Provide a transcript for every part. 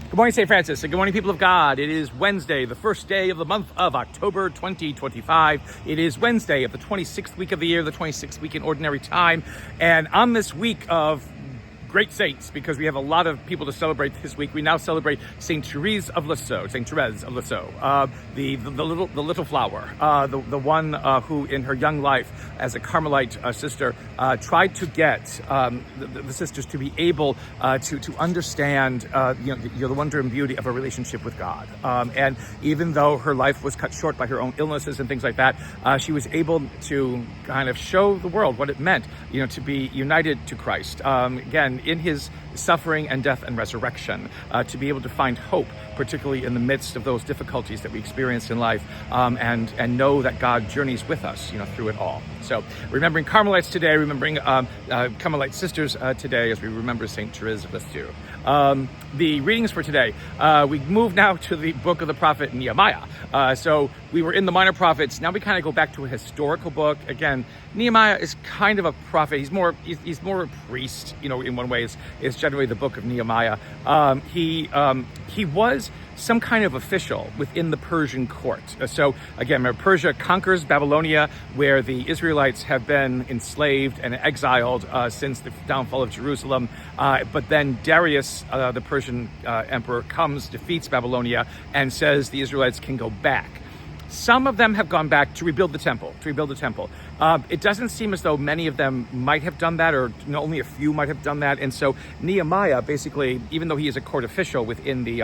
Good morning, St. Francis, and good morning, people of God. It is Wednesday, the first day of the month of October 2025. It is Wednesday of the 26th week of the year, the 26th week in Ordinary Time. And on this week of great saints, because we have a lot of people to celebrate this week, we now celebrate Saint Therese of Lisieux, the little flower, the one who, in her young life as a Carmelite sister, tried to get the sisters to be able to understand the wonder and beauty of a relationship with God. And even though her life was cut short by her own illnesses and things like that, she was able to kind of show the world what it meant, to be united to Christ. Again, in his suffering and death and resurrection, to be able to find hope, particularly in the midst of those difficulties that we experience in life, and know that God journeys with us, through it all. So, remembering Carmelites today, remembering Carmelite sisters today, as we remember Saint Therese of Lisieux. The readings for today, we move now to the book of the prophet Nehemiah. So we were in the Minor Prophets. Now we kind of go back to a historical book. Again, Nehemiah is kind of a prophet. He's more a priest. In one way, is generally the book of Nehemiah. He was some kind of official within the Persian court. So again, Persia conquers Babylonia, where the Israelites have been enslaved and exiled since the downfall of Jerusalem. But then Darius, the Persian emperor, defeats Babylonia, and says the Israelites can go back. Some of them have gone back to rebuild the temple. It doesn't seem as though many of them might have done that, or only a few might have done that. And so Nehemiah, basically, even though he is a court official within the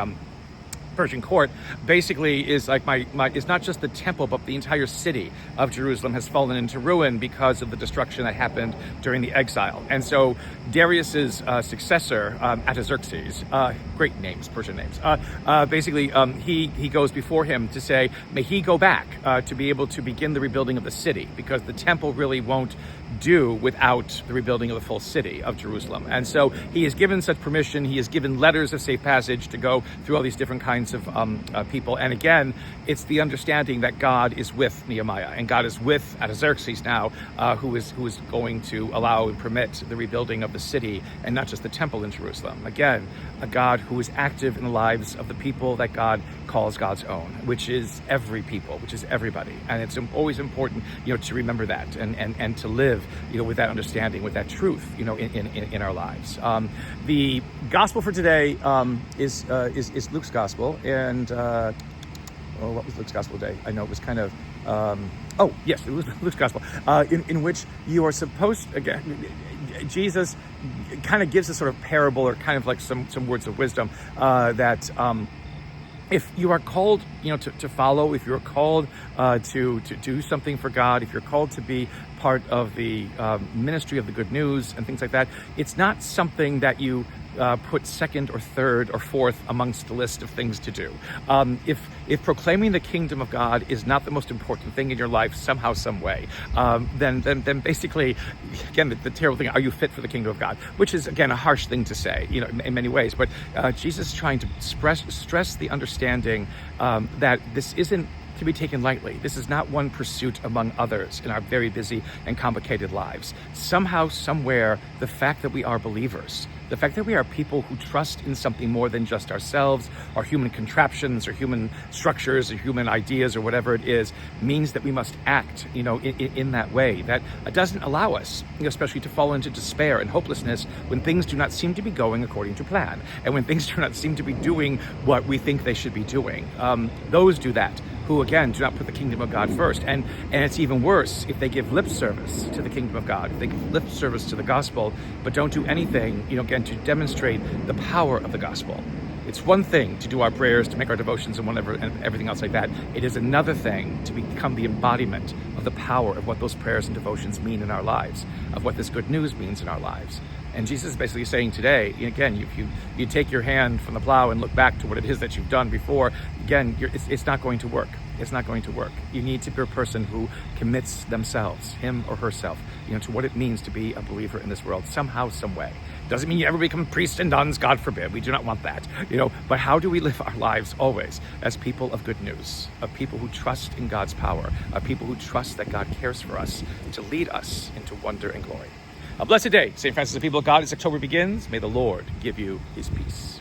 Persian court, basically is like is not just the temple, but the entire city of Jerusalem has fallen into ruin because of the destruction that happened during the exile. And so Darius's successor, Artaxerxes, great names, Persian names, he goes before him to say, may he go back to be able to begin the rebuilding of the city, because the temple really won't do without the rebuilding of the full city of Jerusalem. And so he is given such permission. He is given letters of safe passage to go through all these different kinds of people. And again, it's the understanding that God is with Nehemiah, and God is with Artaxerxes now, who is going to allow and permit the rebuilding of the city, and not just the temple in Jerusalem. Again, a God who is active in the lives of the people that God calls God's own, which is every people, which is everybody. And it's always important, to remember that and to live, with that understanding, with that truth, in our lives. The gospel for today is Luke's gospel, and what was Luke's gospel today? I know it was kind of it was Luke's gospel, in which you are supposed, again, Jesus kind of gives a sort of parable, or kind of like some words of wisdom, that if you are called, to follow, if you're called to do something for God, if you're called to be part of the ministry of the good news and things like that, it's not something that you put second or third or fourth amongst the list of things to do. If proclaiming the kingdom of God is not the most important thing in your life somehow, some way, then basically, again, the terrible thing, are you fit for the kingdom of God? Which is, again, a harsh thing to say, in many ways. But Jesus is trying to stress the understanding that this isn't to be taken lightly. This is not one pursuit among others in our very busy and complicated lives. Somehow, somewhere, the fact that we are believers, the fact that we are people who trust in something more than just ourselves, or human contraptions, or human structures, or human ideas, or whatever it is, means that we must act, in that way. That doesn't allow us, especially to fall into despair and hopelessness when things do not seem to be going according to plan, and when things do not seem to be doing what we think they should be doing. Those do that who, again, do not put the kingdom of God first. And it's even worse if they give lip service to the kingdom of God, if they give lip service to the gospel, but don't do anything, again, to demonstrate the power of the gospel. It's one thing to do our prayers, to make our devotions and whatever, and everything else like that. It is another thing to become the embodiment of the power of what those prayers and devotions mean in our lives, of what this good news means in our lives. And Jesus is basically saying today, again, if you take your hand from the plow and look back to what it is that you've done before, again, it's not going to work. It's not going to work. You need to be a person who commits themselves, him or herself, to what it means to be a believer in this world, somehow, some way. Doesn't mean you ever become priests and nuns, God forbid. We do not want that, But how do we live our lives always as people of good news, of people who trust in God's power, of people who trust that God cares for us to lead us into wonder and glory. A blessed day, St. Francis, the people of God, as October begins. May the Lord give you his peace.